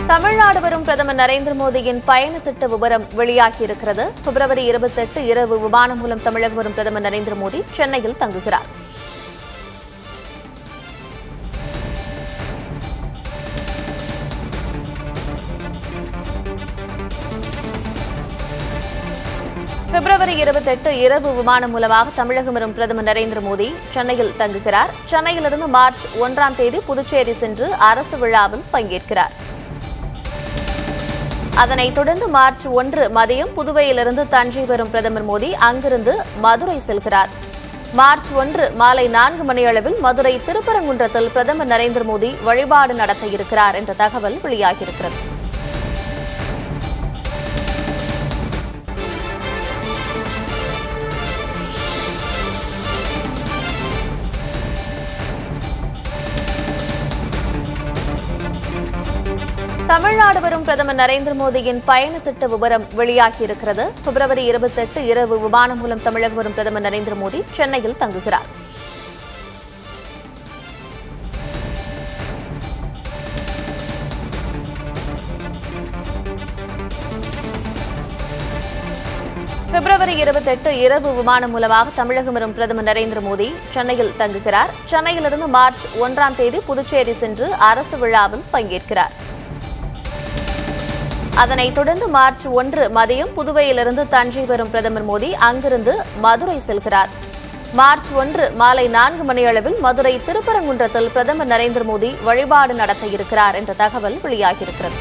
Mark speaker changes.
Speaker 1: தமிழ்நாடு வரும் பிரதமர் நரேந்திர மோடியின் பயண திட்ட விவரம் வெளியாகியிருக்கிறது. பிப்ரவரி 28 இரவு விமானம் மூலம் தமிழகம் வரும் பிரதமர் நரேந்திர மோடி சென்னையில் தங்குகிறார். பிப்ரவரி 28 இரவு விமானம் மூலமாக தமிழகம் வரும் பிரதமர் நரேந்திர மோடி சென்னையில் தங்குகிறார். சென்னையிலிருந்து மார்ச் 1ஆம் தேதி புதுச்சேரி சென்று அரசு விழாவில் பங்கேற்கிறார். அதனைத் தொடர்ந்து மார்ச் 1 மதியம் புதுவையிலிருந்து தஞ்சை வரும் பிரதமர் மோடி அங்கிருந்து மதுரை செல்கிறார். மார்ச் 1 மாலை 4 மணியளவில் மதுரை திருப்பரங்குன்றத்தில் பிரதமர் நரேந்திர மோடி வழிபாடு நடத்த இருக்கிறார் என்ற தகவல் வெளியாகியிருக்கிறது. தமிழ்நாடு வரும் பிரதமர் நரேந்திர மோடியின் பயண திட்ட விவரம் வெளியாகியிருக்கிறது. பிப்ரவரி 28 இரவு விமானம் மூலம் தமிழகம் வரும் பிரதமர் நரேந்திர மோடி சென்னையில் தங்குகிறார். பிப்ரவரி 28 இரவு விமானம் மூலமாக தமிழகம் வரும் பிரதமர் நரேந்திர மோடி சென்னையில் தங்குகிறார். சென்னையிலிருந்து மார்ச் 1ஆம் தேதி புதுச்சேரி சென்று அரசு விழாவில் பங்கேற்கிறார். அதனைத் தொடர்ந்து மார்ச் 1 மதியம் புதுவையிலிருந்து தஞ்சை வரும் பிரதமர் மோடி அங்கிருந்து மதுரை செல்கிறார். மார்ச் 1 மாலை 4 மணியளவில் மதுரை திருப்பரங்குன்றத்தில் பிரதமர் நரேந்திர மோடி வழிபாடு நடத்த இருக்கிறார் என்ற தகவல் வெளியாகியிருக்கிறது.